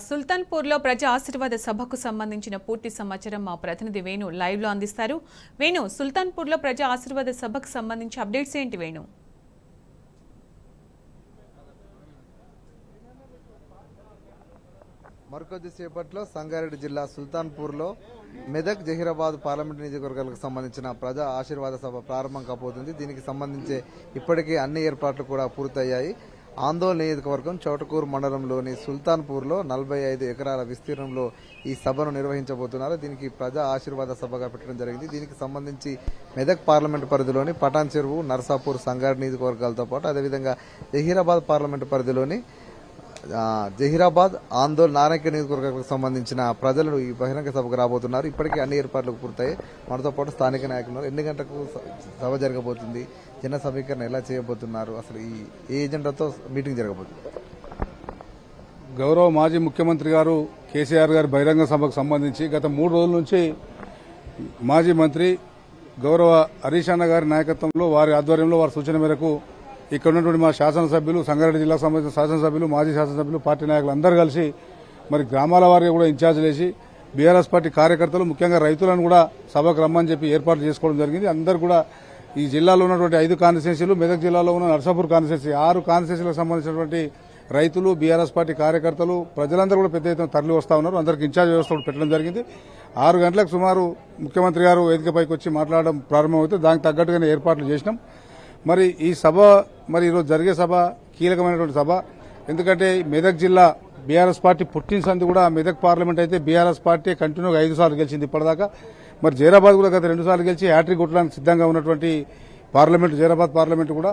సుల్తాన్పూర్లో ప్రజా ఆశీర్వాద సభకు సంబంధించిన పూర్తి సమాచారం మా ప్రతినిధి వేణు లైవ్ లో అందిస్తారు. వేణు, సుల్తాన్పూర్లో ప్రజా ఆశీర్వాద సభకు సంబంధించి అప్డేట్స్ ఏంటి వేణు? మరికొద్దిసేపట్లో సంగారెడ్డి జిల్లా సుల్తాన్పూర్లో మెదక్ జహీరాబాద్ పార్లమెంటు నియోజకవర్గాలకు సంబంధించిన ప్రజా ఆశీర్వాద సభ ప్రారంభం కాబోతుంది. దీనికి సంబంధించి ఇప్పటికే అన్ని ఏర్పాట్లు కూడా పూర్తయ్యాయి. ఆందోళన నియోజకవర్గం చౌటకూరు మండలంలోని సుల్తాన్పూర్లో 45 ఎకరాల విస్తీర్ణంలో ఈ సభను నిర్వహించబోతున్నారు. దీనికి ప్రజా ఆశీర్వాద సభగా పెట్టడం జరిగింది. దీనికి సంబంధించి మెదక్ పార్లమెంటు పరిధిలోని పటాన్ చెరువు, నర్సాపూర్, సంగారెడ్డి నియోజకవర్గాలతో పాటు అదేవిధంగా జహీరాబాద్ పార్లమెంటు పరిధిలోని జహీరాబాద్, ఆందోళన, నారాయణ నియోజకవర్గాలకు సంబంధించిన ప్రజలు ఈ బహిరంగ సభకు రాబోతున్నారు. ఇప్పటికే అన్ని ఏర్పాట్లు పూర్తయి మనతో పాటు స్థానిక నాయకులు ఎన్ని గంటలకు సభ జరగబోతుంది, జన సమీకరణ ఎలా చేయబోతున్నారు, అసలు ఏ ఎజెండాతో మీటింగ్ జరగబోతుంది? గౌరవ మాజీ ముఖ్యమంత్రి గారు కేసీఆర్ గారి బహిరంగ సభకు సంబంధించి గత 3 రోజుల నుంచి మాజీ మంత్రి గౌరవ హరీష్ అన్న గారి నాయకత్వంలో, వారి ఆధ్వర్యంలో, వారి సూచన మేరకు ఇక్కడ ఉన్నటువంటి మా శాసనసభ్యులు, సంగారెడ్డి జిల్లాకు సంబంధించిన శాసనసభ్యులు, మాజీ శాసనసభ్యులు, పార్టీ నాయకులు అందరూ కలిసి మరి గ్రామాల వారిగా కూడా ఇన్ఛార్జ్ చేసి బీఆర్ఎస్ పార్టీ కార్యకర్తలు, ముఖ్యంగా రైతులను కూడా సభకు రమ్మని చెప్పి ఏర్పాటు చేసుకోవడం జరిగింది. అందరూ కూడా ఈ జిల్లాలో ఉన్నటువంటి 5 కాన్స్టిట్యున్సీలు, మెదక్ జిల్లాలో ఉన్న నర్సాపూర్ కాన్స్టిట్యున్సీ, 6 కాన్స్టిట్యున్సీలకు సంబంధించినటువంటి రైతులు, బీఆర్ఎస్ పార్టీ కార్యకర్తలు, ప్రజలందరూ కూడా పెద్ద ఎత్తున తరలి వస్తా ఉన్నారు. అందరికి ఇన్ఛార్జ్ వ్యవస్థ కూడా పెట్టడం జరిగింది. 6 గంటలకు సుమారు ముఖ్యమంత్రి గారు వేదికపైకి వచ్చి మాట్లాడడం ప్రారంభమవుతుంది. దానికి తగ్గట్టుగానే ఏర్పాట్లు చేసినాం. మరి ఈ సభ, మరి ఈరోజు జరిగే సభ కీలకమైనటువంటి సభ. ఎందుకంటే మెదక్ జిల్లా బీఆర్ఎస్ పార్టీ పుట్టిన సంది కూడా మెదక్ పార్లమెంట్ అయితే బీఆర్ఎస్ పార్టీ కంటిన్యూగా 5 సార్లు గెలిచింది ఇప్పటిదాకా. మరి జైరాబాద్ కూడా గత 2 సార్లు గెలిచి హ్యాట్రిక్ కొట్టడానికి సిద్దంగా ఉన్నటువంటి పార్లమెంట్ జైరాబాద్ పార్లమెంట్ కూడా.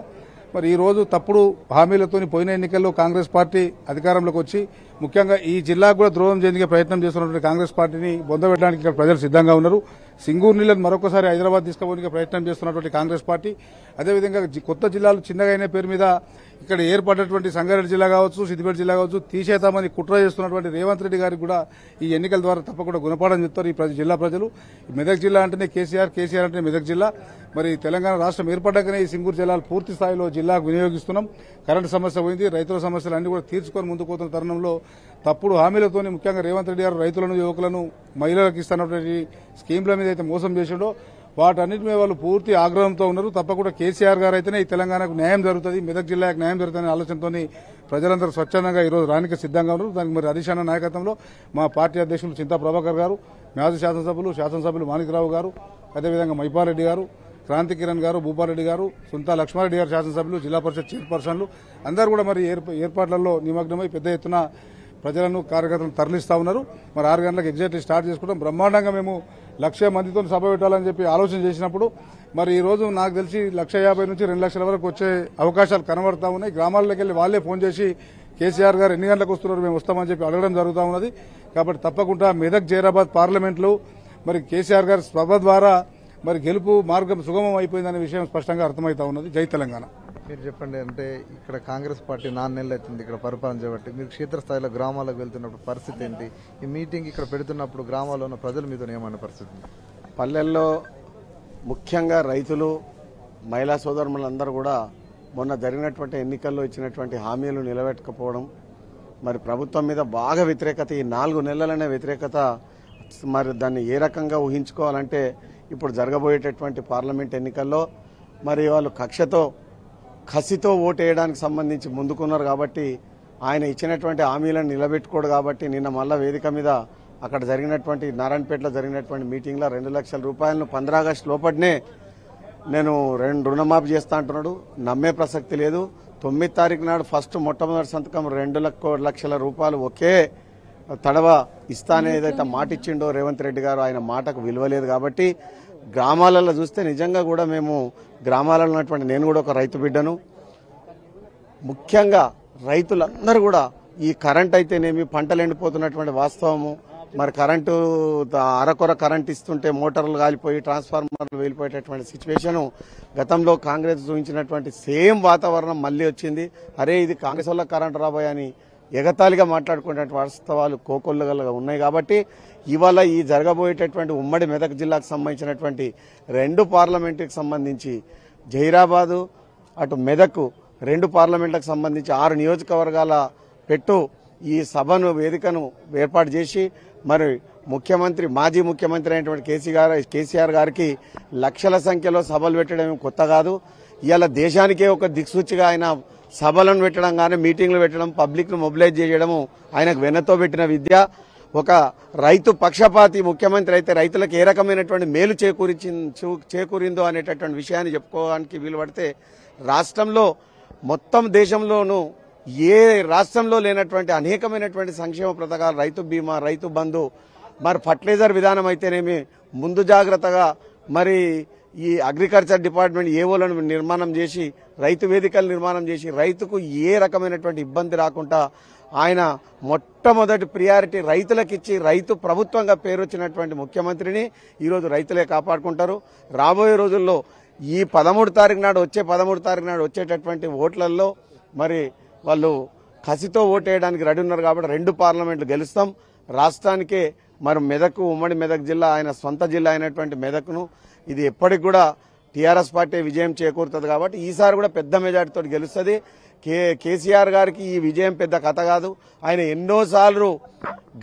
మరి ఈ రోజు తప్పుడు హామీలతోని పోయిన ఎన్నికల్లో కాంగ్రెస్ పార్టీ అధికారంలోకి వచ్చి ముఖ్యంగా ఈ జిల్లాకు కూడా ద్రోహం చేసే ప్రయత్నం చేస్తున్నటువంటి కాంగ్రెస్ పార్టీని బొందబెట్టడానికి ఇక్కడ ప్రజలు సిద్దంగా ఉన్నారు. సింగూరు నీళ్లను మరొకసారి హైదరాబాద్ తీసుకుపోవడానికి ప్రయత్నం చేస్తున్నటువంటి కాంగ్రెస్ పార్టీ, అదేవిధంగా కొత్త జిల్లాలు చిన్నగా అయిన పేరు మీద ఇక్కడ ఏర్పడినటువంటి సంగారెడ్డి జిల్లా కావచ్చు, సిద్దిపేట జిల్లా కావచ్చు తీసేద్దామని కుట్ర చేస్తున్నటువంటి రేవంత్ రెడ్డి గారికి కూడా ఈ ఎన్నికల ద్వారా తప్పకుండా గుణపాఠం చెప్తారు ఈ జిల్లా ప్రజలు. మెదక్ జిల్లా అంటేనే కేసీఆర్, కేసీఆర్ అంటేనే మెదక్ జిల్లా. మరి తెలంగాణ రాష్ట్రం ఏర్పడ్డాకనే ఈ సింగూరు జిల్లాలు పూర్తి స్థాయిలో జిల్లాకు వినియోగిస్తున్నాం. కరెంటు సమస్య పోయింది, రైతుల సమస్యలు అన్ని కూడా తీర్చుకొని ముందుకు పోతున్న తరుణంలో తప్పుడు హామీలతోని ముఖ్యంగా రేవంత్ రెడ్డి గారు రైతులను, యువకులను, మహిళలకు ఇస్తున్నటువంటి స్కీమ్ల మీద అయితే మోసం చేసిండో వాటన్నిటి మీద వాళ్ళు పూర్తి ఆగ్రహంతో ఉన్నారు. తప్పకుండా కేసీఆర్ గారు అయితేనే ఈ తెలంగాణకు న్యాయం జరుగుతుంది, మెదక్ జిల్లాకు న్యాయం జరుగుతుందనే ఆలోచనతో ప్రజలందరూ స్వచ్ఛందంగా ఈరోజు రానికి సిద్దంగా ఉన్నారు. దానికి మరి హరీష్ అన్న నాయకత్వంలో మా పార్టీ అధ్యక్షులు చింతా ప్రభాకర్ గారు, మాజీ శాసనసభ్యులు మాణిక్రావు గారు, అదేవిధంగా మైపారెడ్డి గారు, క్రాంతి కిరణ్ గారు, భూపారెడ్డి గారు, సుంతా లక్ష్మారెడ్డి గారు శాసనసభ్యులు, జిల్లా పరిషత్ చైర్పర్సన్లు అందరూ కూడా మరి ఏర్పాట్లలో నిమగ్నమై పెద్ద ఎత్తున ప్రజలను, కార్యకర్తలను తరలిస్తా ఉన్నారు. మరి 6 గంటలకు ఎగ్జాక్ట్లీ స్టార్ట్ చేసుకుంటాం. బ్రహ్మాండంగా మేము 1,00,000 మందితో సభ పెట్టాలని చెప్పి ఆలోచన చేసినప్పుడు మరి ఈ రోజు నాకు తెలిసి 1,50,000 నుంచి 2,00,000 వరకు వచ్చే అవకాశాలు కనబడతా ఉన్నాయి. గ్రామాల్లోకి వెళ్లి వాళ్లే ఫోన్ చేసి కేసీఆర్ గారు ఎన్ని గంటలకు వస్తున్నారు, మేము వస్తామని చెప్పి అడగడం జరుగుతూ ఉన్నది. కాబట్టి తప్పకుండా మెదక్ జైరాబాద్ పార్లమెంట్లో మరి కేసీఆర్ గారి సభ ద్వారా మరి గెలుపు మార్గం సుగమం అయిపోయిందనే విషయం స్పష్టంగా అర్థమవుతా ఉన్నది. జై తెలంగాణ. మీరు చెప్పండి, అంటే ఇక్కడ కాంగ్రెస్ పార్టీ 4 నెలలు అవుతుంది ఇక్కడ పరిపాలన చేయబట్టి, మీరు క్షేత్రస్థాయిలో గ్రామాలకు వెళ్తున్నప్పుడు పరిస్థితి ఏంటి? ఈ మీటింగ్ ఇక్కడ పెడుతున్నప్పుడు గ్రామాల్లో ఉన్న ప్రజలు మీతో ఏమన్న పరిస్థితి? పల్లెల్లో ముఖ్యంగా రైతులు, మహిళా సోదరులందరూ కూడా మొన్న జరిగినటువంటి ఎన్నికల్లో ఇచ్చినటువంటి హామీలు నిలబెట్టకపోవడం, మరి ప్రభుత్వం మీద బాగా వ్యతిరేకత, ఈ 4 నెలలనే వ్యతిరేకత. మరి దాన్ని ఏ రకంగా ఊహించుకోవాలంటే ఇప్పుడు జరగబోయేటటువంటి పార్లమెంట్ ఎన్నికల్లో మరి వాళ్ళు కసితో ఓటు వేయడానికి సంబంధించి ముందుకున్నారు. కాబట్టి ఆయన ఇచ్చినటువంటి హామీలను నిలబెట్టుకోడు. కాబట్టి నిన్న మళ్ళా వేదిక మీద అక్కడ జరిగినటువంటి నారాయణపేటలో జరిగినటువంటి మీటింగ్లో 2,00,000 రూపాయలను 15 ఆగస్టు లోపలనే నేను రుణమాఫీ చేస్తా అంటున్నాడు. నమ్మే ప్రసక్తి లేదు. 9 తారీఖు నాడు మొట్టమొదటి సంతకం 2,00,000 రూపాయలు ఒకే తడవ ఇస్తానే ఏదైతే మాట ఇచ్చిండో రేవంత్ రెడ్డి గారు, ఆయన మాటకు విలువలేదు. కాబట్టి గ్రామాలలో చూస్తే నిజంగా కూడా మేము గ్రామాలలో ఉన్నటువంటి, నేను కూడా ఒక రైతు బిడ్డను, ముఖ్యంగా రైతులందరూ కూడా ఈ కరెంట్ అయితేనేమి పంటలు ఎండిపోతున్నటువంటి వాస్తవము. మరి కరెంటు అరకొర కరెంట్ ఇస్తుంటే మోటార్లు కాలిపోయి ట్రాన్స్ఫార్మర్లు వెళ్ళిపోయేటటువంటి సిచ్యువేషన్ గతంలో కాంగ్రెస్ చూపించినటువంటి సేమ్ వాతావరణం మళ్ళీ వచ్చింది. అరే ఇది కాంగ్రెస్ వల్ల కరెంట్ రాబోయని ఎగతాళిగా మాట్లాడుకునే వాస్తవాలు కోకొల్లగా ఉన్నాయి. కాబట్టి ఇవాళ ఈ జరగబోయేటటువంటి ఉమ్మడి మెదక్ జిల్లాకు సంబంధించినటువంటి 2 పార్లమెంటుకి సంబంధించి జహీరాబాదు, అటు మెదక్ 2 పార్లమెంట్లకు సంబంధించి 6 నియోజకవర్గాల పెట్టు ఈ సభను వేదికను ఏర్పాటు చేసి మరి ముఖ్యమంత్రి మాజీ ముఖ్యమంత్రి అయినటువంటి కేసీఆర్ గారికి లక్షల సంఖ్యలో సభలు పెట్టడం కొత్త కాదు. ఇవాళ దేశానికే ఒక దిక్సూచిగా ఆయన సభలను పెట్టడం కానీ మీటింగ్లు పెట్టడం పబ్లిక్ను మొబిలైజ్ చేయడము ఆయనకు వెన్నతో పెట్టిన విద్య. ఒక రైతు పక్షపాతి ముఖ్యమంత్రి అయితే రైతులకు ఏ రకమైనటువంటి మేలు చేకూరిందో అనేటటువంటి విషయాన్ని చెప్పుకోవడానికి వీలు పడితే రాష్ట్రంలో మొత్తం దేశంలోనూ ఏ రాష్ట్రంలో లేనటువంటి అనేకమైనటువంటి సంక్షేమ పథకాలు, రైతు బీమా, రైతు బంధు, మరి ఫర్టిలైజర్ విధానం అయితేనేమి, ముందు జాగ్రత్తగా మరి ఈ అగ్రికల్చర్ డిపార్ట్మెంట్ ఏవోలను నిర్మాణం చేసి రైతు వేదికలు నిర్మాణం చేసి రైతుకు ఏ రకమైనటువంటి ఇబ్బంది రాకుండా ఆయన మొట్టమొదటి ప్రియారిటీ రైతులకిచ్చి రైతు ప్రభుత్వంగా పేరు వచ్చినటువంటి ముఖ్యమంత్రిని ఈరోజు రైతులే కాపాడుకుంటారు. రాబోయే రోజుల్లో ఈ 13 తారీఖు నాడు వచ్చేటటువంటి ఓట్లలో మరి వాళ్ళు కసితో ఓటేయడానికి రెడీ ఉన్నారు కాబట్టి 2 పార్లమెంట్లు గెలుస్తాం. రాష్ట్రానికే మరి మెదక్, ఉమ్మడి మెదక్ జిల్లా ఆయన సొంత జిల్లా అయినటువంటి మెదక్ను ఇది ఎప్పటికి కూడా టీఆర్ఎస్ పార్టీ విజయం చేకూరుతుంది కాబట్టి ఈసారి కూడా పెద్ద మెజార్టీతో గెలుస్తుంది. కేసీఆర్ గారికి ఈ విజయం పెద్ద కథ కాదు. ఆయన ఎన్నోసార్లు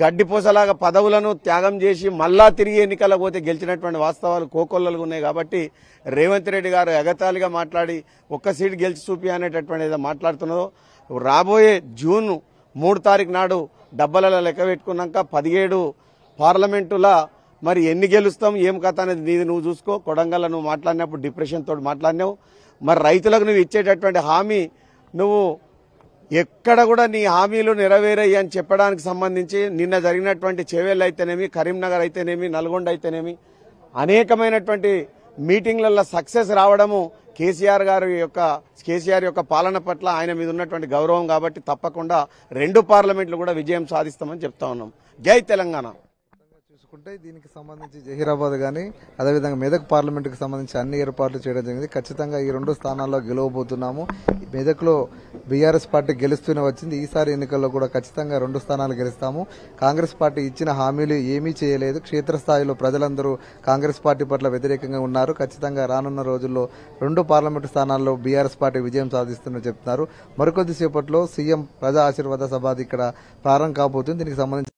గడ్డిపూసలాగా పదవులను త్యాగం చేసి మళ్ళా తిరిగి ఎన్నికలకు పోతే గెలిచినటువంటి వాస్తవాలు కోకొల్లలుగా ఉన్నాయి కాబట్టి రేవంత్ రెడ్డి గారు ఎగతాళిగా మాట్లాడి ఒక్క సీటు గెలిచి చూపి అనేటటువంటి ఏదో మాట్లాడుతున్నదో రాబోయే జూన్ 3 తారీఖు నాడు డబ్బలలో లెక్క పెట్టుకున్నాక 17 పార్లమెంటులా మరి ఎన్ని గెలుస్తాం ఏం కథ అనేది నీది నువ్వు చూసుకో. కొడంగల్లో నువ్వు మాట్లాడినప్పుడు డిప్రెషన్ తోటి మాట్లాడినావు. మరి రైతులకు నువ్వు ఇచ్చేటటువంటి హామీ నువ్వు ఎక్కడ కూడా నీ హామీలు నెరవేరాయి అని చెప్పడానికి సంబంధించి నిన్న జరిగినటువంటి చేవేళ్ళు అయితేనేమి, కరీంనగర్ అయితేనేమి, నల్గొండ అయితేనేమి అనేకమైనటువంటి మీటింగ్లలో సక్సెస్ రావడము కేసీఆర్ యొక్క పాలన పట్ల ఆయన మీద ఉన్నటువంటి గౌరవం కాబట్టి తప్పకుండా 2 పార్లమెంట్లు కూడా విజయం సాధిస్తామని చెప్తా ఉన్నాం. జై తెలంగాణ. చూసుకుంటే దీనికి సంబంధించి జహీరాబాద్ కానీ అదేవిధంగా మెదక్ పార్లమెంటుకు సంబంధించి అన్ని ఏర్పాట్లు చేయడం జరిగింది. ఖచ్చితంగా ఈ 2 స్థానాల్లో గెలవబోతున్నాము. మెదక్లో బీఆర్ఎస్ పార్టీ గెలుస్తూనే వచ్చింది. ఈసారి ఎన్నికల్లో కూడా ఖచ్చితంగా 2 స్థానాలు గెలుస్తాము. కాంగ్రెస్ పార్టీ ఇచ్చిన హామీలు ఏమీ చేయలేదు. క్షేత్రస్థాయిలో ప్రజలందరూ కాంగ్రెస్ పార్టీ పట్ల వ్యతిరేకంగా ఉన్నారు. ఖచ్చితంగా రానున్న రోజుల్లో 2 పార్లమెంటు స్థానాల్లో బీఆర్ఎస్ పార్టీ విజయం సాధిస్తుందని చెప్తున్నారు. మరికొద్దిసేపట్లో సీఎం ప్రజా ఆశీర్వాద సభ ఇక్కడ ప్రారంభం కాబోతుంది. దీనికి సంబంధించి